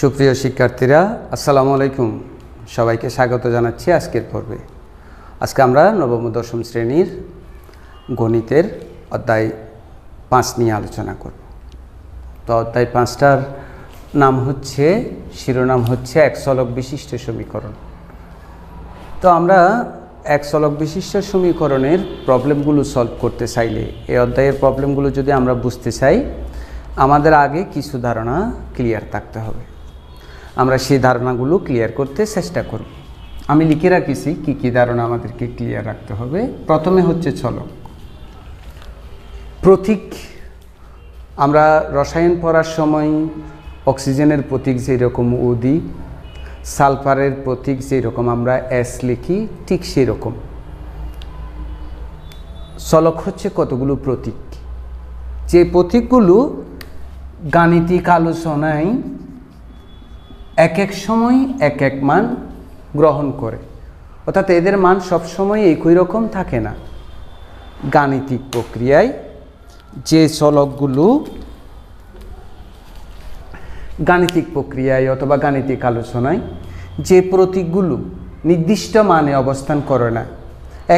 সুপ্রিয় শিক্ষার্থীরা, আসসালামু আলাইকুম। সবাইকে স্বাগত জানাচ্ছি আজকের পর্বে। আজকে আমরা নবম ও দশম শ্রেণীর গণিতের অধ্যায় 5 নিয়ে আলোচনা করব। তো অধ্যায় 5টার নাম হচ্ছে, শিরোনাম হচ্ছে এক চলক বিশিষ্ট সমীকরণ। তো আমরা এক চলক বিশিষ্ট সমীকরণের প্রবলেমগুলো সলভ করতে চাইলে, এই অধ্যায়ের প্রবলেমগুলো যদি আমরা বুঝতে চাই, আমাদের আগে কিছু ধারণা ক্লিয়ার থাকতে হবে। আমরা সেই ধারণাগুলো ক্লিয়ার করতে চেষ্টা করব। আমি লিখে রাখছি কী কী ধারণা আমাদেরকে ক্লিয়ার রাখতে হবে। প্রথমে হচ্ছে চলক, প্রতীক। আমরা রসায়ন পড়ার সময় অক্সিজেনের প্রতীক যেরকম ও দিই, সালফারের প্রতীক যেরকম আমরা এস লিখি, ঠিক সেই রকম চলক হচ্ছে কতগুলো প্রতীক, যে প্রতীকগুলো গাণিতিক আলোচনায় এক এক সময় এক এক মান গ্রহণ করে, অর্থাৎ এদের মান সবসময় একই রকম থাকে না। গাণিতিক প্রক্রিয়ায় যে চলকগুলো গাণিতিক প্রক্রিয়ায় অথবা গাণিতিক আলোচনায় যে প্রতীকগুলো নির্দিষ্ট মানে অবস্থান করে না,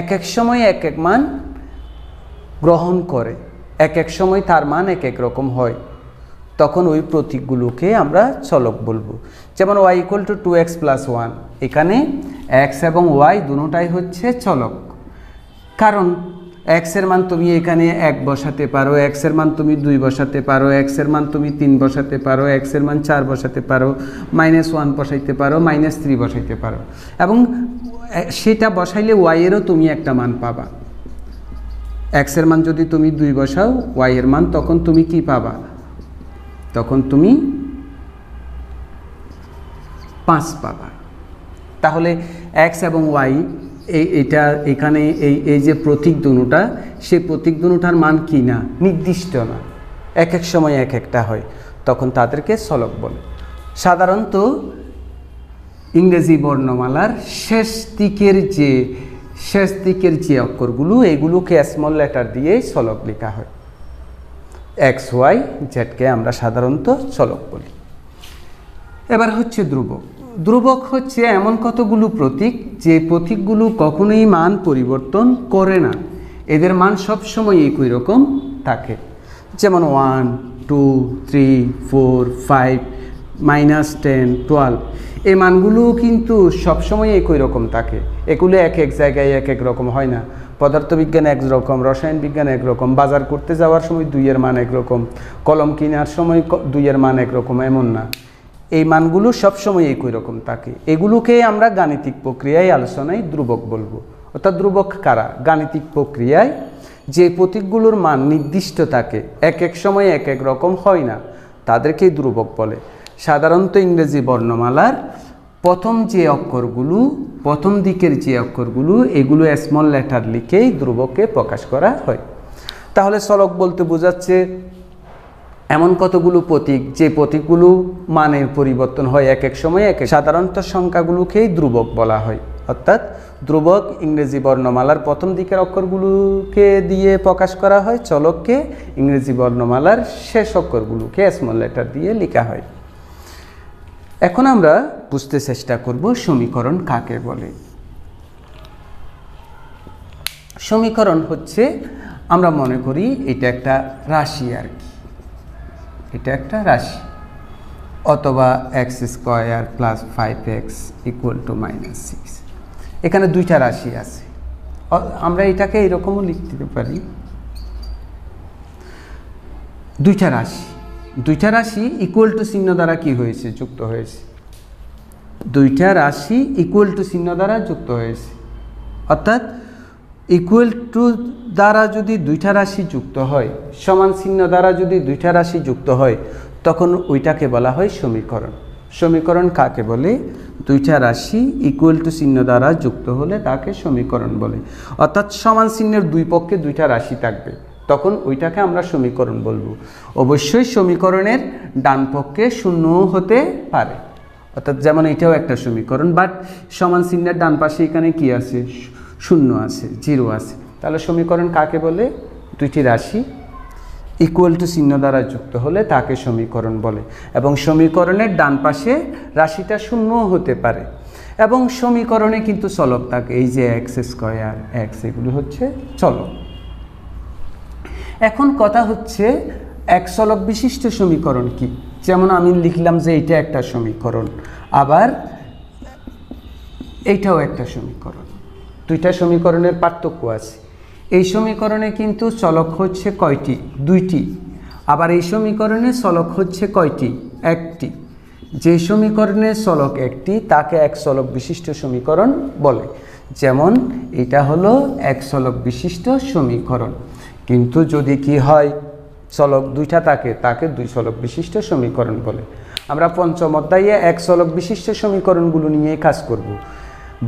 এক এক সময় এক এক মান গ্রহণ করে, এক এক সময় তার মান এক এক রকম হয়, তখন ওই প্রতীকগুলোকে আমরা চলক বলবো। যেমন y = 2x + 1, এখানে x এবং y দুটোটাই হচ্ছে চলক। কারণ x এর মান তুমি এখানে 1 বসাতে পারো, x এর মান তুমি 2 বসাতে পারো, x এর মান তুমি 3 বসাতে পারো, x এর মান 4 বসাতে পারো, -1 বসাইতে পারো, -3 বসাইতে পারো, এবং সেটা বসাইলে y এরও তুমি একটা মান পাবা। x এর মান যদি তুমি 2 বসাও, y এর মান তখন তুমি কি পাবা? তখন তুমি 5 পাবা। তাহলে x এবং y এটা এখানে এই যে প্রতীক দুটোটা, সেই প্রতীক দুটোটার মান কি না, নির্দিষ্ট না, এক এক সময় এক একটা হয়, তখন তাদেরকে চলক বলে। সাধারণত ইংরেজি বর্ণমালার শেষ দিকের যে অক্ষরগুলো, এগুলোকে স্মল লেটার দিয়ে চলক লেখা হয়। এক্স ওয়াই জেডকে আমরা সাধারণত চলক বলি। এবার হচ্ছে ধ্রুবক। ধ্রুবক হচ্ছে এমন কতগুলো প্রতীক, যে প্রতীকগুলো কখনোই মান পরিবর্তন করে না, এদের মান সবসময় একই রকম থাকে। যেমন 1, 2, 3, 4, 5, -10, 12, এই মানগুলো কিন্তু সবসময় একই রকম থাকে। এগুলো এক এক জায়গায় এক এক রকম হয় না। পদার্থবিজ্ঞান একরকম, রসায়ন বিজ্ঞান একরকম, বাজার করতে যাওয়ার সময় 2 এর মান একরকম, কলম কেনার সময় 2 এর মান একরকম, এমন না। এই মানগুলো সবসময় একই রকম থাকে। এগুলোকে আমরা গাণিতিক প্রক্রিয়ায় আলোচনায় ধ্রুবক বলবো। অর্থাৎ ধ্রুবক কারা? গাণিতিক প্রক্রিয়ায় যে প্রতীকগুলোর মান নির্দিষ্ট থাকে, এক এক সময় এক এক রকম হয় না, তাদেরকেই ধ্রুবক বলে। সাধারণত ইংরেজি বর্ণমালার প্রথম দিকের যে অক্ষরগুলো, এগুলো স্মল লেটার লিখেই ধ্রুবককে প্রকাশ করা হয়। তাহলে চলক বলতে বোঝাচ্ছে এমন কতগুলো প্রতীক, যে প্রতীকগুলো মানের পরিবর্তন হয় এক এক সময় এক এক। সাধারণত সংখ্যাগুলোকেই ধ্রুবক বলা হয়। অর্থাৎ ধ্রুবক ইংরেজি বর্ণমালার প্রথম দিকের অক্ষরগুলোকে দিয়ে প্রকাশ করা হয়, চলককে ইংরেজি বর্ণমালার শেষ অক্ষরগুলোকে স্মল লেটার দিয়ে লেখা হয়। এখন আমরা বুঝতে চেষ্টা করব সমীকরণ কাকে বলে। সমীকরণ হচ্ছে, আমরা মনে করি এটা একটা রাশি আর কি, এটা একটা রাশি, অথবা x² + 5x = -6। এখানে দুইটা রাশি আছে, আমরা এটাকে এরকমও লিখতে পারি, দুইটা রাশি ইকুয়াল টু চিহ্ন দ্বারা কি হয়েছে? যুক্ত হয়েছে। দুইটা রাশি ইকুয়াল টু চিহ্ন দ্বারা যুক্ত হয়েছে। অর্থাৎ ইকুয়াল টু দ্বারা যদি দুইটা রাশি যুক্ত হয়, সমান চিহ্ন দ্বারা যদি দুইটা রাশি যুক্ত হয়, তখন ওইটাকে বলা হয় সমীকরণ। সমীকরণ কাকে বলে? দুইটা রাশি ইকুয়াল টু চিহ্ন দ্বারা যুক্ত হলে তাকে সমীকরণ বলে। অর্থাৎ সমান চিহ্নের দুই পক্ষে দুইটা রাশি থাকবে, তখন ওইটাকে আমরা সমীকরণ বলবো। অবশ্যই সমীকরণের ডান পক্ষে শূন্যও হতে পারে, অর্থাৎ যেমন এটাও একটা সমীকরণ, বাট সমান চিহ্নের ডান পাশে এখানে কি আছে? শূন্য আছে, 0 আছে। তাহলে সমীকরণ কাকে বলে? দুইটি রাশি ইকুয়াল টু চিহ্ন দ্বারা যুক্ত হলে তাকে সমীকরণ বলে। এবং সমীকরণের ডান পাশে রাশিটা শূন্যও হতে পারে এবং সমীকরণে কিন্তু চলক থাকে, এই যে এক্স স্কয়ার, এক্স, এগুলি হচ্ছে চলক। এখন কথা হচ্ছে এক চলক বিশিষ্ট সমীকরণ কি? যেমন আমি লিখলাম যে এইটা একটা সমীকরণ, আবার এইটাও একটা সমীকরণ, দুইটা সমীকরণের পার্থক্য আছে। এই সমীকরণে কিন্তু চলক হচ্ছে কয়টি? দুইটি। আবার এই সমীকরণে চলক হচ্ছে কয়টি? একটি। যে সমীকরণে চলক একটি তাকে এক চলক বিশিষ্ট সমীকরণ বলে। যেমন এটা হলো এক চলক বিশিষ্ট সমীকরণ। কিন্তু যদি কি হয়, চলক দুইটা থাকে, তাকে দুই চলক বিশিষ্ট সমীকরণ বলে। আমরা পঞ্চম অধ্যায়ে এক চলক বিশিষ্ট সমীকরণগুলো নিয়ে কাজ করব।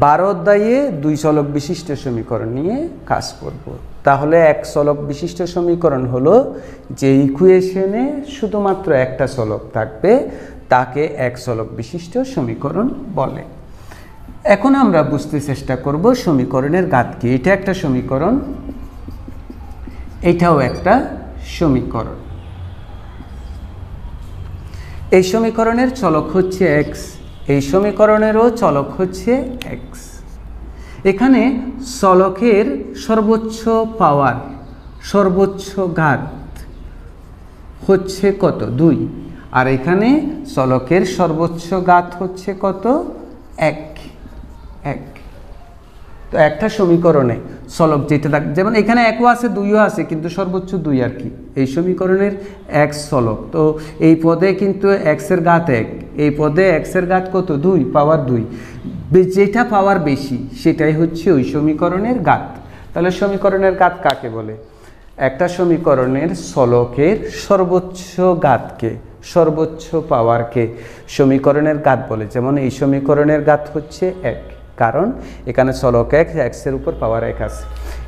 12 অধ্যায়ে দুই চলক বিশিষ্ট সমীকরণ নিয়ে কাজ করব। তাহলে এক চলক বিশিষ্ট সমীকরণ হলো যে ইকুয়েশনে শুধুমাত্র একটা চলক থাকবে, তাকে এক চলক বিশিষ্ট সমীকরণ বলে। এখন আমরা বুঝতে চেষ্টা করব সমীকরণের ঘাত কি। এটা একটা সমীকরণ, এটাও একটা সমীকরণ। এই সমীকরণের চলক হচ্ছে এক্স, এই সমীকরণেরও চলক হচ্ছে এক্স। এখানে চলকের সর্বোচ্চ পাওয়ার, সর্বোচ্চ ঘাত হচ্ছে কত? 2। আর এখানে চলকের সর্বোচ্চ ঘাত হচ্ছে কত? 1। তো একটা সমীকরণে চলক যেটা থাকে, যেমন এখানে 1ও আছে 2ও আছে, কিন্তু সর্বোচ্চ 2 আর কি। এই সমীকরণের x চলক, তো এই পদে কিন্তু x এর ঘাত 1, এই পদে x এর ঘাত কত? 2, পাওয়ার 2। যেটা পাওয়ার বেশি সেটাই হচ্ছে ওই সমীকরণের ঘাত। তাহলে সমীকরণের ঘাত কাকে বলে? একটা সমীকরণের চলকের সর্বোচ্চ ঘাতকে, সর্বোচ্চ পাওয়ারকে সমীকরণের ঘাত বলে। যেমন এই সমীকরণের ঘাত হচ্ছে 1, কারণ এখানে চলক x এর উপর পাওয়ার 1 আছে।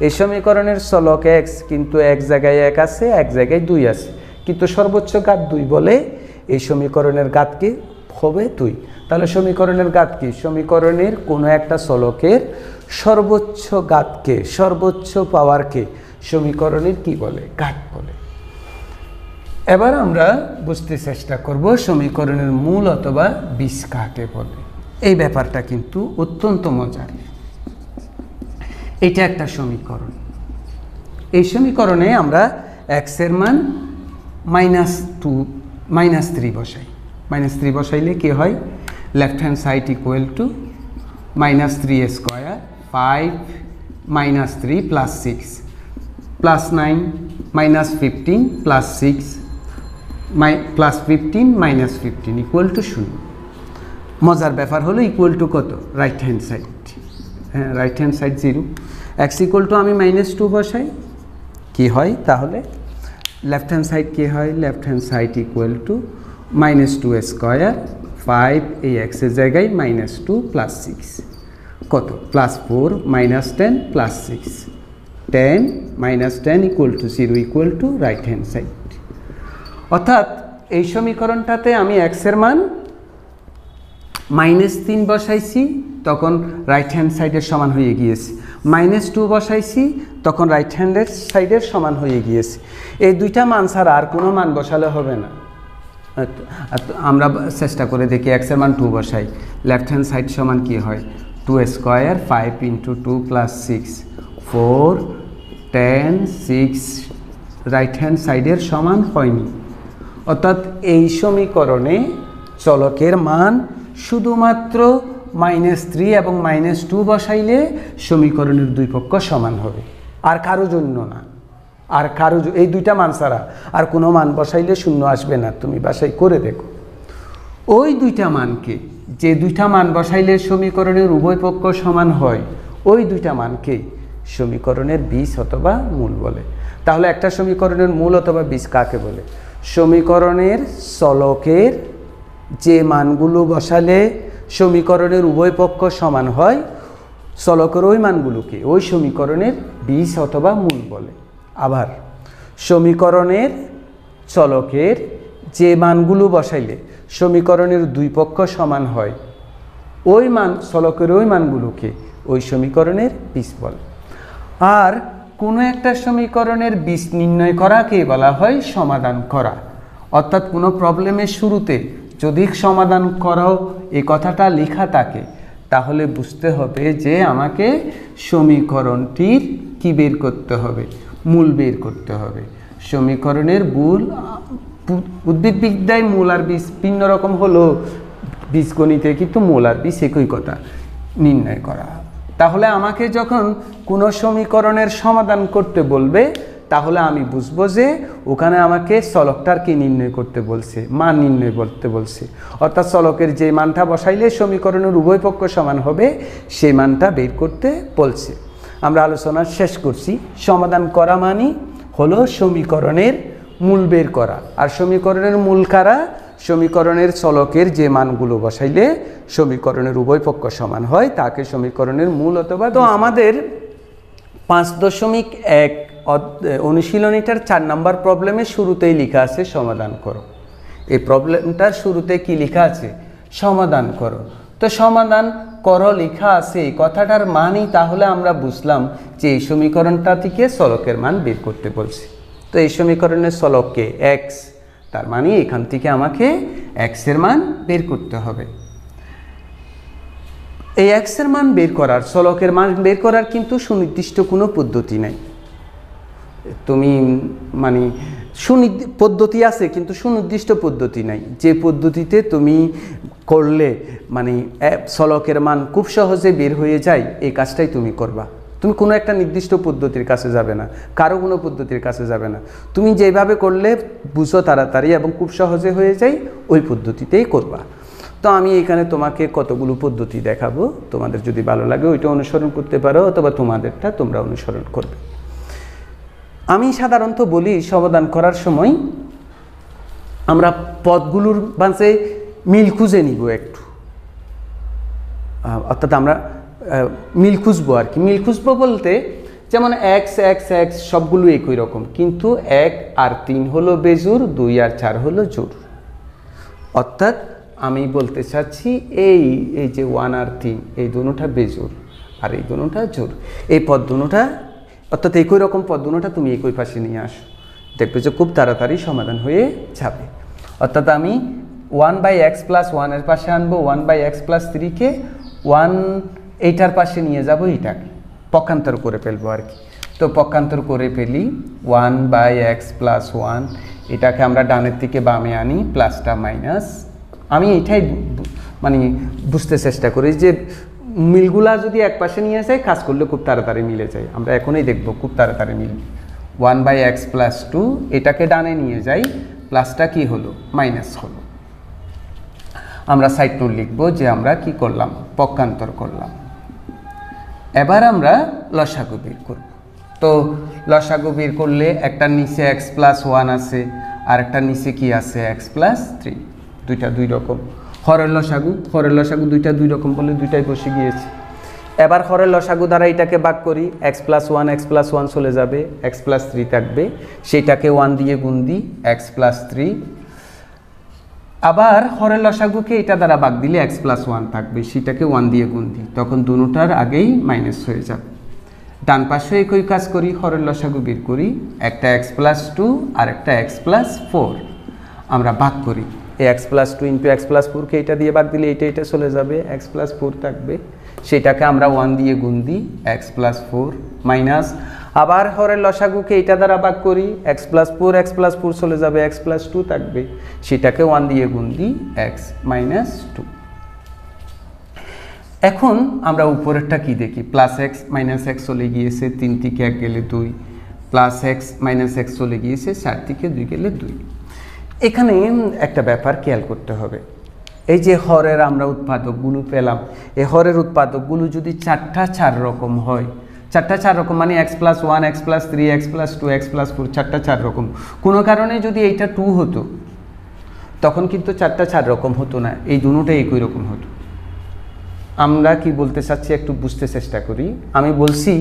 এই সমীকরণের চলক x কিন্তু এক জায়গায় 1 আছে, এক জায়গায় 2 আছে, কিন্তু সর্বোচ্চ ঘাত 2 বলে এই সমীকরণের ঘাত কি হবে? 2। তাহলে সমীকরণের ঘাত কি? সমীকরণের কোনো একটা চলকের সর্বোচ্চ ঘাতকে, সর্বোচ্চ পাওয়ারকে সমীকরণের কি বলে? ঘাত বলে। এবার আমরা বুঝতে চেষ্টা করব সমীকরণের মূল অথবা বীজ কাকে বলে। এই ব্যাপারটা কিন্তু অত্যন্ত মজার। এটা একটা সমীকরণ, এই সমীকরণে আমরা x এর মান -3 বসাই। -3 বসাইলে কি হয়? Left hand side equal to -3 square 5 -3 + 6 + 9 -15 + 6 +15 -15 equal to 0। মজার ব্যাপার হলো ইকুয়াল টু কত? রাইট হ্যান্ড সাইড, হ্যাঁ right hand side 0। X equal to আমি -2 বসাই, কি হয় তাহলে? লেফট হ্যান্ড সাইড কি হয়? Left hand side equal to -2 square 5, এই এক্সের জায়গায় -2 + 6 কত? +4 -10 + 6 10 -10 equal to 0 equal to right hand side. অর্থাৎ এই সমীকরণটাতে আমি এক্স এর মান -3 বসাইছি, তখন রাইট হ্যান্ড সাইডের সমান হয়ে গিয়েছে। -2 বসাইছি, তখন রাইট হ্যান্ডের সাইডের সমান হয়ে গিয়েছে। এই দুইটা মান ছাড়া আর কোনো মান বসালে হবে না। আমরা চেষ্টা করে দেখি, এক্স এর মান 2 বসাই, লেফট হ্যান্ড সাইড সমান কি হয়? 2 স্কোয়ার 5 × 2 + 6 4 10 6 রাইট হ্যান্ড সাইডের সমান হয়নি। অর্থাৎ এই সমীকরণে চলকের মান শুধুমাত্র -3 এবং -2 বসাইলে সমীকরণের দুই পক্ষ সমান হবে, আর কারো জন্য না। আর কারো এই দুইটা মান ছাড়া আর কোনো মান বসাইলে 0 আসবে না। তুমি বাসায় করে দেখো। ওই দুইটা মানকে, যে দুইটা মান বসাইলে সমীকরণের উভয় পক্ষ সমান হয়, ওই দুইটা মানকে সমীকরণের বীজ অথবা মূল বলে। তাহলে একটা সমীকরণের মূল অথবা বীজ কাকে বলে? সমীকরণের চলকের যে মানগুলো বসালে সমীকরণের উভয় পক্ষ সমান হয়, চলকের ওই মানগুলোকে ওই সমীকরণের বীজ অথবা মূল বলে। আবার সমীকরণের চলকের যে মানগুলো বসাইলে সমীকরণের দুই পক্ষ সমান হয়, ওই মান, চলকের ওই মানগুলোকে ওই সমীকরণের বীজ বলে। আর কোনো একটা সমীকরণের বীজ নির্ণয় করাকে বলা হয় সমাধান করা। অর্থাৎ কোনো প্রবলেমের শুরুতে যদি সমাধান করো এই কথাটা লেখা থাকে, তাহলে বুঝতে হবে যে আমাকে সমীকরণটির কি বের করতে হবে, মূল বের করতে হবে। সমীকরণের মূল, উদ্ভিদবিদ্যায় মূল আর বীজ ভিন্ন রকম হলো, বীজগণিতে কিন্তু মূল আর বীজ একই কথা, নির্ণয় করা। তাহলে আমাকে যখন কোনো সমীকরণের সমাধান করতে বলবে, তাহলে আমি বুঝবো যে ওখানে আমাকে চলকটার কি নির্ণয় করতে বলছে, মান নির্ণয় করতে বলছে। অর্থাৎ চলকের যে মানটা বসাইলে সমীকরণের উভয় পক্ষ সমান হবে, সেই মানটা বের করতে বলছে। আমরা আলোচনা শেষ করছি। সমাধান করা মানে হলো সমীকরণের মূল বের করা। আর সমীকরণের মূল কারা? সমীকরণের চলকের যে মানগুলো বসাইলে সমীকরণের উভয় পক্ষ সমান হয়, তাকে সমীকরণের মূল অথবা। তো আমাদের 5.1 অনুশীলনীটার 4 নম্বর প্রবলেমের শুরুতেই লেখা আছে সমাধান করো। এই প্রবলেমটার শুরুতে কি লেখা আছে? সমাধান করো। তো সমাধান করো লেখা আছে, এই কথাটার মানই তাহলে আমরা বুঝলাম যে এই সমীকরণটা থেকে চলকের মান বের করতে বলছি। তো এই সমীকরণের চলককে এক্স, তার মানে এখান থেকে আমাকে এক্সের মান বের করতে হবে। এই এক্সের মান বের করার, চলকের মান বের করার কিন্তু সুনির্দিষ্ট কোনো পদ্ধতি নাই। তুমি মানে পদ্ধতি আছে কিন্তু সুনির্দিষ্ট পদ্ধতি নাই, যে পদ্ধতিতে তুমি করলে মানে চলকের মান খুব সহজে বের হয়ে যায়, এই কাজটাই তুমি করবা। তুমি কোনো একটা নির্দিষ্ট পদ্ধতির কাছে যাবে না, কারো কোনো পদ্ধতির কাছে যাবে না। তুমি যেভাবে করলে বুঝো তাড়াতাড়ি এবং খুব সহজে হয়ে যায়, ওই পদ্ধতিতেই করবা। তো আমি এখানে তোমাকে কতগুলো পদ্ধতি দেখাবো, তোমাদের যদি ভালো লাগে ওইটা অনুসরণ করতে পারো, অথবা তোমাদেরটা তোমরা অনুসরণ করবে। আমি সাধারণত বলি সমাধান করার সময় আমরা পদগুলোর মাঝে মিল খুঁজে নিব একটু, অর্থাৎ আমরা মিল খুঁজবো আর কি। মিল খুঁজবো বলতে যেমন এক্স এক্স এক্স সবগুলো একই রকম, কিন্তু 1 আর 3 হলো বেজোড়, 2 আর 4 হলো জোড়। অর্থাৎ আমি বলতে চাচ্ছি এই যে 1 আর 3 এই দুটোটা বেজোড় আর এই দুটোটা জোড়। এই পদ দুটোটা অর্থাৎ একই রকম পদ দুটোটা তুমি একই পাশে নিয়ে আসো, দেখবে যে খুব তাড়াতাড়ি সমাধান হয়ে যাবে। অর্থাৎ আমি 1/x + 1 এর পাশে আনবো, 1/x + 3-কে 1 এইটার পাশে নিয়ে যাব, এটাকে পক্ষান্তর করে ফেলবো আর কি। তো পক্ষান্তর করে ফেলি 1/x + 1, এটাকে আমরা ডানের থেকে বামে আনি, প্লাসটা মাইনাস। আমি এটাই মানে বুঝতে চেষ্টা করি যে মিলগুলা যদি এক পাশে নিয়ে যায়, কাজ করলে খুব তাড়াতাড়ি মিলে যায়। আমরা এখনই দেখব খুব তাড়াতাড়ি মিল। 1/x + 2, এটাকে ডানে নিয়ে যাই, প্লাসটা কি হলো? মাইনাস হলো। আমরা সাইড নোট লিখব যে আমরা কি করলাম? পক্ষান্তর করলাম। এবার আমরা লসাগু বের করব। তো লসাগু বের করলে একটা নিচে x + 1 আছে, আর একটা নিচে কি আছে? x + 3। দুইটা দুই রকম। হরের লসাগু দুইটা দুই রকম বলে দুইটাই বসে গিয়েছে। এবার হরের লসাগু দ্বারা এটাকে ভাগ করি, x + 1 চলে যাবে, x + 3 থাকবে, সেটাকে 1 দিয়ে গুণ দিই, x + 3। আবার হরের লসাগুকে এটা দ্বারা ভাগ দিলে x + 1 থাকবে, সেটাকে 1 দিয়ে গুণ দিই, তখন দুটোটার আগেই মাইনাস হয়ে যাবে। ডান পাশে একই কাজ করি, হরের লসাগু বের করি, একটা x + 2 আর একটা x + 4 আমরা ভাগ করি। এই x + 2 × x + 4-কে এটা দিয়ে ভাগ দিলে এটা চলে যাবে, x + 4 থাকবে, সেটাকে আমরা 1 দিয়ে গুণ দিই, x + 4 মাইনাস। আবার হরের লসাগুকে এটা দ্বারা ভাগ করি, x + 4 চলে যাবে, x + 2 থাকবে, সেটাকে 1 দিয়ে গুণ দিই, x - 2। এখন আমরা উপরেরটা কি দেখি? +x - x চলে গিয়েছে, 3 থেকে 1 গেলে 2, +x - x চলে গিয়েছে, 4 থেকে 2 গেলে 2। এখানে একটা ব্যাপার খেয়াল করতে হবে, এই যে হরের আমরা উৎপাদকগুলো পেলাম, এই হরের উৎপাদকগুলো যদি 4টা 4 রকম হয়, 4টা 4 রকম মানে x + 1, x + 3, x + 2, x + 4, 4টা 4 রকম। কোনো কারণে যদি এইটা 2 হতো, তখন কিন্তু 4টা 4 রকম হতো না, এই দুটোটাই একই রকম হতো। আমরা কি বলতে চাচ্ছি একটু বুঝতে চেষ্টা করি। আমি বলছি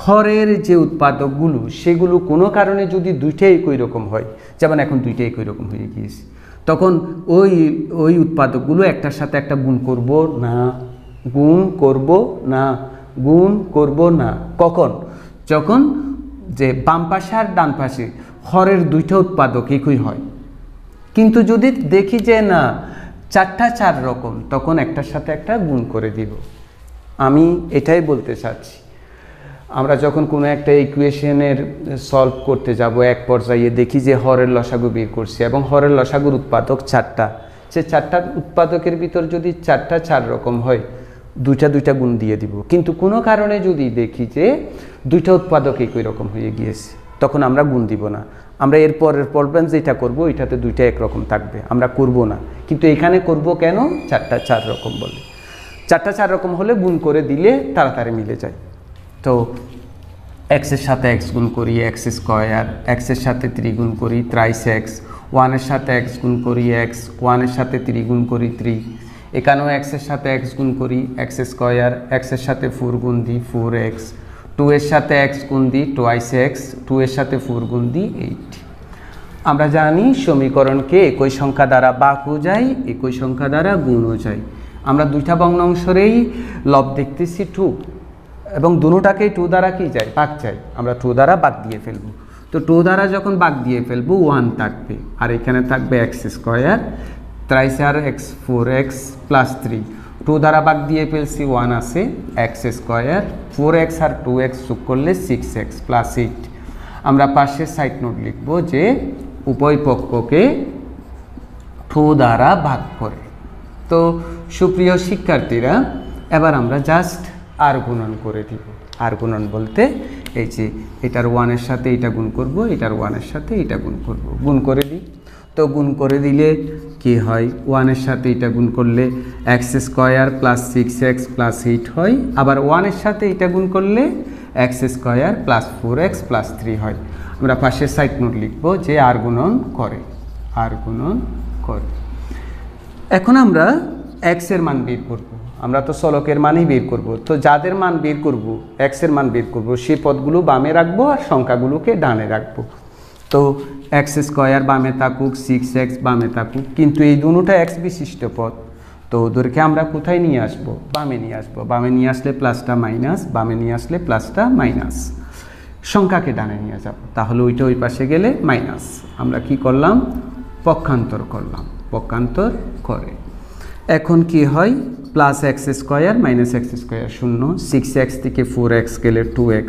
হরের যে উৎপাদকগুলো, সেগুলো কোনো কারণে যদি দুইটাই একই রকম হয়, যেমন এখন দুইটাই একই রকম হয়ে গিয়েছে, তখন ওই উৎপাদকগুলো একটার সাথে একটা গুণ করব না, গুণ করব না, গুণ করব না। কখন? যখন যে বাম পাশে আর ডান পাশে হরের দুইটা উৎপাদক একই হয়, কিন্তু যদি দেখি যে না চারটা চার রকম, তখন একটার সাথে একটা গুণ করে দিব। আমি এটাই বলতে চাচ্ছি, আমরা যখন কোনো একটা ইকুয়েশনের সলভ করতে যাব, এক পর্যায়ে দেখি যে হরের লসাগু বের করছি এবং হরের লসাগুর উৎপাদক চারটা, সে চারটা উৎপাদকের ভিতর যদি চারটা চার রকম হয়, দুইটা গুণ দিয়ে দিব। কিন্তু কোনো কারণে যদি দেখি যে দুইটা উৎপাদক একই রকম হয়ে গিয়েছে, তখন আমরা গুণ দিব না। আমরা এর পরের প্রবলেম যেটা করব এটাতে দুইটা একরকম থাকবে, আমরা করব না। কিন্তু এখানে করব কেন? চারটা চার রকম বলে, চারটা চার রকম হলে গুণ করে দিলে তাড়াতাড়ি মিলে যায়। তো এক্সের সাথে এক্স গুণ করি এক্স স্কোয়ার, এক্সের সাথে 3 গুণ করি ত্রাইস এক্স, ওয়ানের সাথে এক্স গুণ করি এক্স, ওয়ানের সাথে 3 গুণ করি 3, এখানেও এক্সের সাথে এক্স গুণ করি এক্স স্কোয়ার, এক্সের সাথে 4 গুণ দিই 4x, 2 এর সাথে এক্স গুণ দিই টোয়াইস এক্স, 2 এর সাথে 4 গুণ দিই 8। আমরা জানি সমীকরণকে একই সংখ্যা দ্বারা ভাগও যায়, একই সংখ্যা দ্বারা গুণও যায়। আমরা দুইটা ভগ্নাংশেরই লব দেখতেছি 2, এবং দুটোটাকেই 2 দ্বারা কি যায়? ভাগ যায়। আমরা 2 দ্বারা ভাগ দিয়ে ফেলবো। তো 2 দ্বারা যখন ভাগ দিয়ে ফেলবো 1 থাকবে, আর এখানে থাকবে এক্স স্কোয়ার ত্রাইস আর এক্স 4x প্লাস 3। 2 দ্বারা ভাগ দিয়ে ফেলছি 1 আছে এক্স স্কোয়ার, 4x আর 2x যোগ করলে 6x প্লাস 8। আমরা পাশের সাইড নোট লিখবো যে উভয় পক্ষকে 2 দ্বারা ভাগ করে। তো সুপ্রিয় শিক্ষার্থীরা, এবার আমরা জাস্ট আর গুণন করে দিব। আর গুণন বলতে এই যে এটার 1 এর সাথে এটা গুণ করব, এটার 1 এর সাথে এটা গুণ করব, গুণ করে দিই। তো গুণ করে দিলে কি হয়? 1 এর সাথে এটা গুণ করলে x square plus 6x plus 8 হয়, আবার 1 এর সাথে এটা গুণ করলে x square plus 4x plus 3 হয়। আমরা পাশের সাইড নোট লিখব যে আর গুণন করে, আর গুণন করে। এখন আমরা এক্স এর মান বের করব। আমরা তো চলকের মানই বের করব। তো যাদের মান বের করব, এক্স এর মান বের করব, সেই পদগুলো বামে রাখবো আর সংখ্যাগুলোকে ডানে রাখবো। তো এক্স স্কোয়ার বামে থাকুক, 6x বামে থাকুক, কিন্তু এই দুটোটা এক্স বিশিষ্ট পদ, তো ওদেরকে আমরা কোথায় নিয়ে আসবো? বামে নিয়ে আসবো। বামে নিয়ে আসলে প্লাসটা মাইনাস, বামে নিয়ে আসলে প্লাসটা মাইনাস, সংখ্যাকে ডানে নিয়ে যাব। তাহলে ওইটা ওই পাশে গেলে মাইনাস। আমরা কি করলাম? পক্ষান্তর করলাম, পক্ষান্তর করে। এখন কি হয়? Plus x square minus x square 0, 6x থেকে 4x গেলে 2x,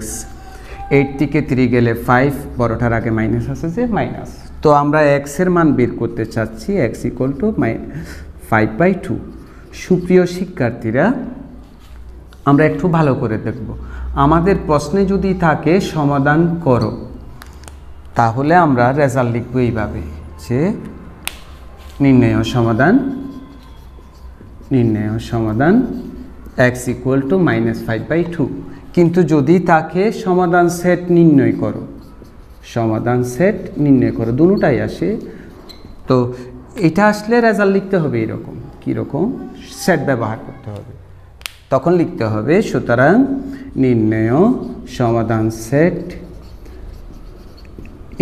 8 থেকে 3 গেলে 5, বড়টার আগে মাইনাস আছে যে মাইনাস। তো আমরা এক্স এর মান বের করতে চাচ্ছি, এক্স ইকুয়াল টু 5/2। সুপ্রিয় শিক্ষার্থীরা, আমরা একটু ভালো করে দেখব। আমাদের প্রশ্নে যদি থাকে সমাধান করো, তাহলে আমরা রেজাল্ট লিখব এইভাবে যে নির্ণয় সমাধান x ইকুয়াল টু -5/2। কিন্তু যদি তাকে সমাধান সেট নির্ণয় করো, সমাধান সেট নির্ণয় করো, দুটোটাই আসে, তো এটা আসলে রেজাল্ট লিখতে হবে এরকম। কীরকম? সেট ব্যবহার করতে হবে, তখন লিখতে হবে সুতরাং নির্ণয় সমাধান set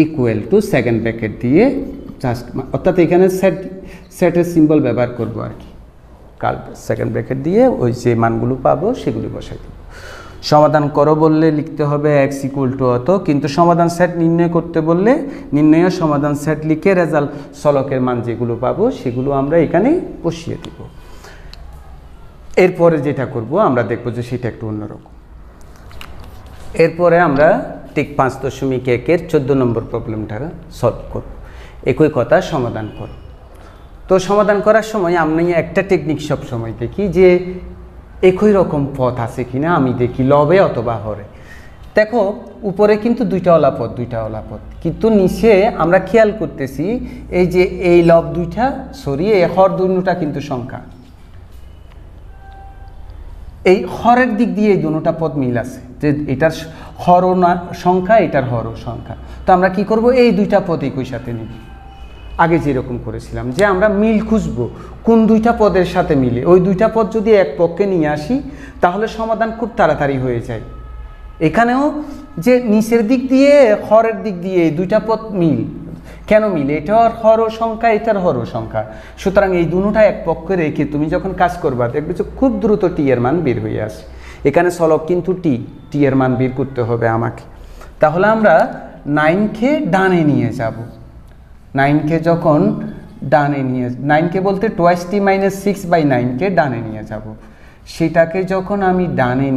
equal to second bracket দিয়ে জাস্ট, অর্থাৎ এখানে সেটের সিম্বল ব্যবহার করবো আর কি, কাল সেকেন্ড ব্র্যাকেট দিয়ে ওই যে মানগুলো পাবো সেগুলি বসাই দেবো। সমাধান করো বললে লিখতে হবে এক্স ইকুয়াল টু অত, কিন্তু সমাধান সেট নির্ণয় করতে বললে নির্ণয় সমাধান সেট লিখে রেজাল্ট চলকের মান যেগুলো পাবো সেগুলো আমরা এখানে বসিয়ে দেব। এরপরে যেটা করব আমরা দেখবো যে সেটা একটু অন্যরকম। এরপরে আমরা ঠিক 5.1-এর 14 নম্বর প্রবলেমটা সলভ করব। একই কথা সমাধান করো। তো সমাধান করার সময় আমি একটা টেকনিক সব সময় দেখি যে একই রকম পথ আছে কিনা, আমি দেখি লবে অথবা হরে। দেখো উপরে কিন্তু দুইটা অলাপদ, কিন্তু নিচে আমরা খেয়াল করতেছি এই যে এই লব দুইটা, এই হর দুটা কিন্তু সংখ্যা, এই হরের দিক দিয়ে এই দুটা পদ মিল আছে, যে এটার হর সংখ্যা, এটার হর সংখ্যা। তো আমরা কি করব? এই দুইটা পদ একই সাথে নিব। আগে যেরকম করেছিলাম যে আমরা মিল খুঁজবো, কোন দুইটা পদের সাথে মিলে, ওই দুইটা পদ যদি এক পক্ষে নিয়ে আসি তাহলে সমাধান খুব তাড়াতাড়ি হয়ে যায়। এখানেও যে নিচের দিক দিয়ে হরের দিক দিয়ে এই দুইটা পদ মিল, কেন মিলে? এটার হর সংখ্যা, এটার হর সংখ্যা, সুতরাং এই দুটোটা এক পক্ষে রেখে তুমি যখন কাজ করবা দেখবে যে খুব দ্রুত টি এর মান বের হয়ে আসে। এখানে চলক কিন্তু টি এর মান বের করতে হবে আমাকে। তাহলে আমরা 9কে ডানে নিয়ে যাব। 9কে যখন ডানে নিয়ে 9কে বলতে 2t - 6/9কে ডানে নিয়ে যাব। সেটাকে যখন আমি ডানে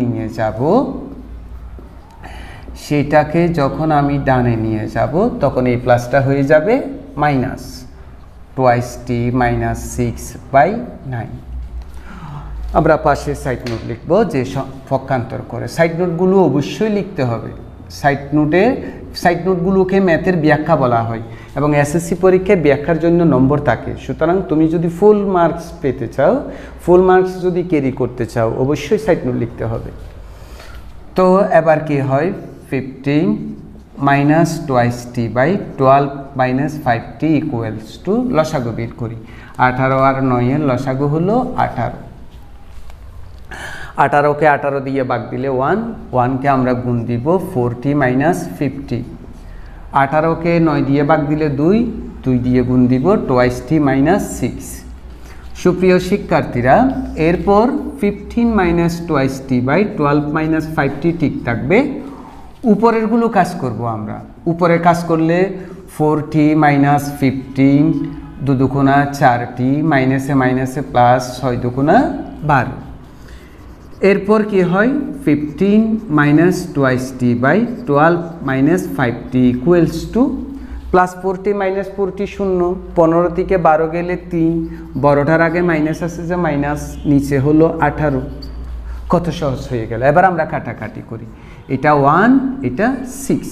নিয়ে যাব তখন এই প্লাসটা হয়ে যাবে মাইনাস 2t - 6/9। আমরা পাশে সাইড নোট লিখব যে পক্ষান্তর করে। সাইড নোটগুলো অবশ্যই লিখতে হবে। সাইড নোটগুলোকে ম্যাথের ব্যাখ্যা বলা হয় এবং এসএসসি পরীক্ষায় ব্যাখ্যার জন্য নম্বর থাকে। সুতরাং তুমি যদি ফুল মার্কস পেতে চাও, ফুল মার্কস যদি ক্যারি করতে চাও, অবশ্যই সাইড নোট লিখতে হবে। তো এবার কি হয়, 15 - 2t/12 - 5t = লসাগু বের করি। 18 আর 9 এর লসাগু হলো 18। 18কে 18 দিয়ে ভাগ দিলে 1, 1কে আমরা গুণ দিব 4t - 50। 18কে 9 দিয়ে ভাগ দিলে 2, 2 দিয়ে গুণ দিব 2t - 6। সুপ্রিয় শিক্ষার্থীরা, এরপর 15 - 2t/12 - 5t ঠিক থাকবে। উপরেরগুলো কাজ করব আমরা। উপরে কাজ করলে 4t - 15, 2 দুগুণা 4t, মাইনাসে মাইনাসে প্লাস, 6 দুগুণা 12। এরপর কি হয়, 15 - 2t/12 - 5t = +4t - 4t 0। 15 থেকে 12 গেলে 3, বড়টার আগে মাইনাস আছে যে মাইনাস, নিচে হলো 18। কত সহজ হয়ে গেল। এবার আমরা কাটাকাটি করি, এটা 1, এটা 6।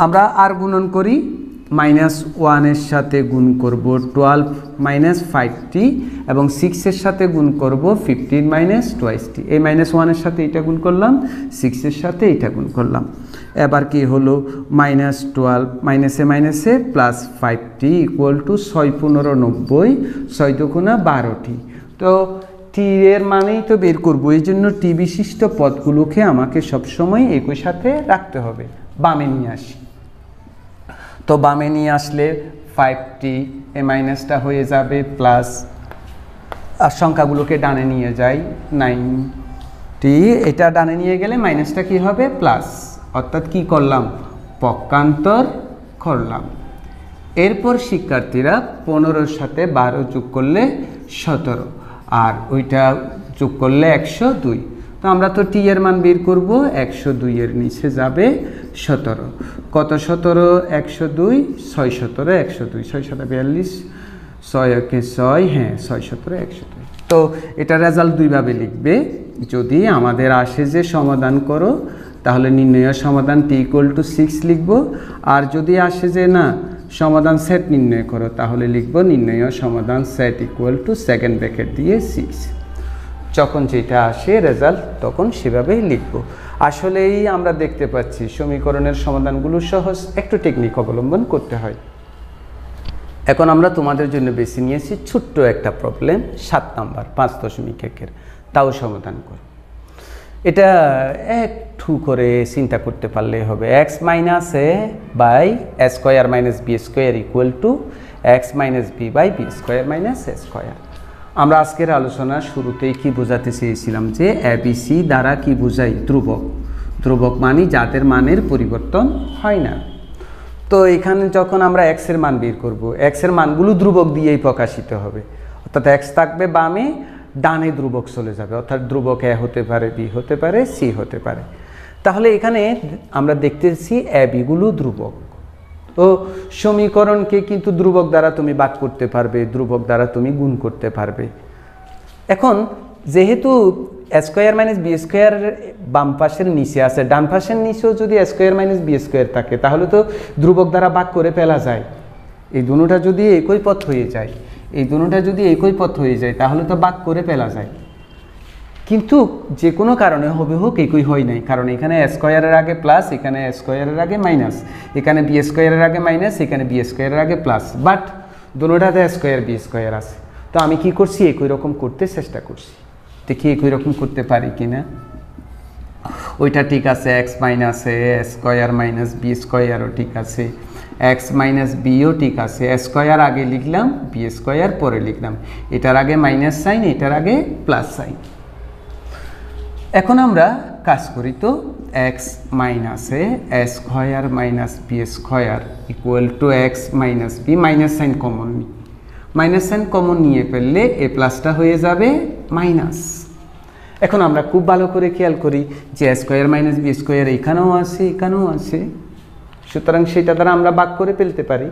আমরা আর গুণন করি, -1 এর সাথে গুণ করব 12 - 5t এবং 6 এর সাথে গুণ করব 15 - 2t। এই -1 এর সাথে এটা গুণ করলাম, 6 এর সাথে এটা গুণ করলাম। এবার কি হলো, -12 মাইনাসে মাইনাসে প্লাস 5t = 6 15 90, 6 দুগুণা 12t। তো টি এর মানেই তো বের করব, এই জন্য টি বিশিষ্ট পদগুলোকে আমাকে সবসময় একই সাথে রাখতে হবে। বামে নিয়ে আসি, তো বামে নিয়ে আসলে 5t, এ মাইনাসটা হয়ে যাবে প্লাস, আর সংখ্যাগুলোকে ডানে নিয়ে যাই, 9t, এটা ডানে নিয়ে গেলে মাইনাসটা কি হবে, প্লাস। অর্থাৎ কি করলাম, পক্ষান্তর করলাম। এরপর শিক্ষার্থীরা 15-এর সাথে 12 যোগ করলে 17, আর ওইটা যোগ করলে 102। তো আমরা তো টি এর মান বের করব, 102 এর নিচে যাবে 17। কত 17? 102, 6 17 102, 6 7 42, 6 1 6, হ্যাঁ 6 17 102। তো এটা রেজাল্ট দুইভাবে লিখবে। যদি আমাদের আসে যে সমাধান করো, তাহলে নির্ণয় সমাধান t = 6 লিখব। আর যদি আসে যে না সমাধান সেট নির্ণয় করো, তাহলে লিখব নির্ণয় সমাধান সেট = সেকেন্ড ব্র্যাকেট দিয়ে 6। যখন যেটা আসে রেজাল্ট তখন সেভাবেই লিখব। আসলেই আমরা দেখতে পাচ্ছি সমীকরণের সমাধানগুলো সহজ, একটু টেকনিক অবলম্বন করতে হয়। এখন আমরা তোমাদের জন্য বেছে নিয়েছি ছোট্ট একটা প্রবলেম, 7 নাম্বার 5.1 তাও সমাধান করো। এটা একটু করে চিন্তা করতে পারলেই হবে। x - a/a² - b² = x - b/b² - a²। আমরা আজকের আলোচনার শুরুতেই কি বোঝাতে চেয়েছিলাম যে ABC দ্বারা কি বোঝাই, ধ্রুবক। ধ্রুবক মানে যাদের মানের পরিবর্তন হয় না। তো এখানে যখন আমরা x এর মান বের করব, x এর মানগুলো ধ্রুবক দিয়েই প্রকাশিত হবে। অর্থাৎ x থাকবে বামে, ডানে ধ্রুবক চলে যাবে। অর্থাৎ ধ্রুবক a হতে পারে, b হতে পারে, c হতে পারে। তাহলে এখানে আমরা দেখতেছি ab গুলো ধ্রুবক। তো সমীকরণকে কিন্তু ধ্রুবক দ্বারা তুমি ভাগ করতে পারবে, ধ্রুবক দ্বারা তুমি গুণ করতে পারবে। এখন যেহেতু a² - b² বাম পাশের নিচে আছে, ডান পাশের নিচেও যদি a² - b² থাকে, তাহলে তো ধ্রুবক দ্বারা ভাগ করে ফেলা যায়। এই দুটোটা যদি একই পথ হয়ে যায়, তাহলে তো ভাগ করে ফেলা যায়। কিন্তু যে কোনো কারণে হবে হোক একই হয় নাই, কারণ এখানে a² এর আগে প্লাস, এখানে a² এর আগে মাইনাস, এখানে b² এর আগে মাইনাস, এখানে b² এর আগে প্লাস, বাট দুটোটাতে a² b² আছে। তো আমি কি করছি, একই রকম করতে চেষ্টা করছি, দেখি একই রকম করতে পারি কিনা। ওইটা ঠিক আছে, x - a² - b² ঠিক আছে, x - b-ও ঠিক আছে। a² আগে লিখলাম, b² পরে লিখলাম, এটার আগে মাইনাস সাইন, এটার আগে প্লাস সাইন। এখন আমরা কাজ করি। তো X minus A square minus B square equal to X minus B, minus sign common নিই, মাইনাস সাইন কমন নিয়ে ফেললে এ প্লাসটা হয়ে যাবে মাইনাস। এখন আমরা খুব ভালো করে খেয়াল করি যে এ স্কোয়ার মাইনাস বি স্কোয়ার এখানেও আছে এখানেও আছে, সুতরাং সেটা দ্বারা আমরা ভাগ করে ফেলতে পারি।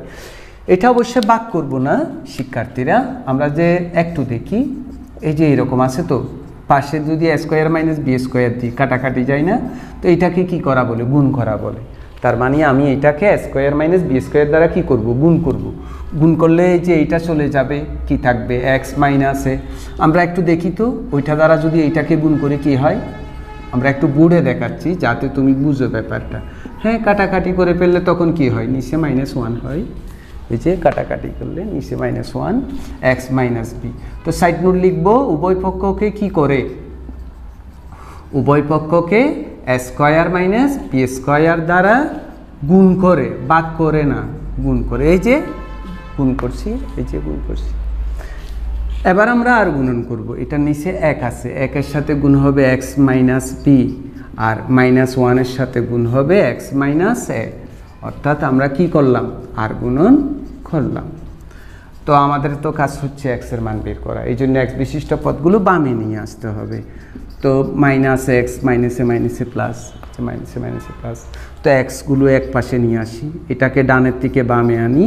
এটা অবশ্যই ভাগ করব না শিক্ষার্থীরা, আমরা যে একটু দেখি, এই যে এরকম আছে তো, পাশে যদি এ স্কোয়ার মাইনাস বি স্কোয়ার দিই কাটাকাটি যায় না, তো এটাকে কি করা বলে? গুণ করা বলে। তার মানে আমি এটাকে এ স্কোয়ার মাইনাস বি স্কোয়ার দ্বারা কি করব? গুণ করব। গুণ করলে যে এইটা চলে যাবে, কি থাকবে? এক্স মাইনাস এ। আমরা একটু দেখি তো ওইটা দ্বারা যদি এইটাকে গুণ করে কি হয়, আমরা একটু বুড়ে দেখাচ্ছি যাতে তুমি বুঝো ব্যাপারটা। হ্যাঁ, কাটাকাটি করে ফেললে তখন কি হয়? নিচে -1 হয়, এই যে কাটাকাটি করলে নিচে -1 এক্স মাইনাস বি। তো সাইড নোট লিখবো, উভয় পক্ষকে কি করে? উভয় পক্ষকে এ স্কোয়ার মাইনাস বি স্কোয়ার দ্বারা গুণ করে, ভাগ করে না, গুণ করে। এই যে গুণ করছি, এই যে গুণ করছি। এবার আমরা আর গুণন করব, এটা নিচে 1 আছে, 1-এর সাথে গুণ হবে এক্স মাইনাস বি, আর -1-এর সাথে গুণ হবে এক্স মাইনাস এ, অর্থাৎ আমরা কি করলাম? আর গুণন করলাম। তো আমাদের তো কাজ হচ্ছে এক্সের মান বের করা, এই জন্য এক্স বিশিষ্ট পদগুলো বামে নিয়ে আসতে হবে। তো -x মাইনাসে মাইনাসে প্লাস, মাইনাসে মাইনাসে প্লাস। তো এক্সগুলো এক পাশে নিয়ে আসি, এটাকে ডানের থেকে বামে আনি,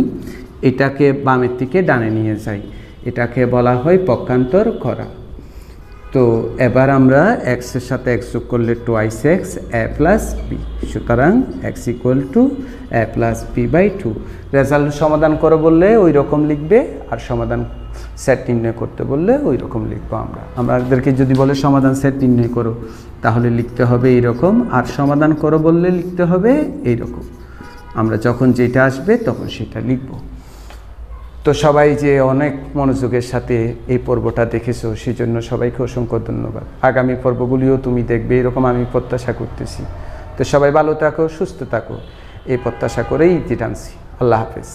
এটাকে বামের থেকে ডানে নিয়ে যাই, এটাকে বলা হয় পক্ষান্তর করা। তো এবার আমরা এক্সের সাথে এক্স যোগ করলে 2x a প্লাস বি, সুতরাং x equal to a plus b/2। Result সমাধান করো বললে ওই রকম লিখবে, আর সমাধান সেট নির্ণয় করতে বললে ওই রকম লিখবো। আমাদেরকে যদি বলে সমাধান সেট নির্ণয় করো, তাহলে লিখতে হবে এইরকম, আর সমাধান করো বললে লিখতে হবে এইরকম। আমরা যখন যেটা আসবে তখন সেটা লিখব। তো সবাই যে অনেক মনোযোগের সাথে এই পর্বটা দেখেছো, সেজন্য সবাইকে অসংখ্য ধন্যবাদ। আগামী পর্বগুলিও তুমি দেখবে এরকম আমি প্রত্যাশা করতেছি। তো সবাই ভালো থাকো, সুস্থ থাকো, এই প্রত্যাশা করেই ইতি টানছি। আল্লাহ হাফেজ।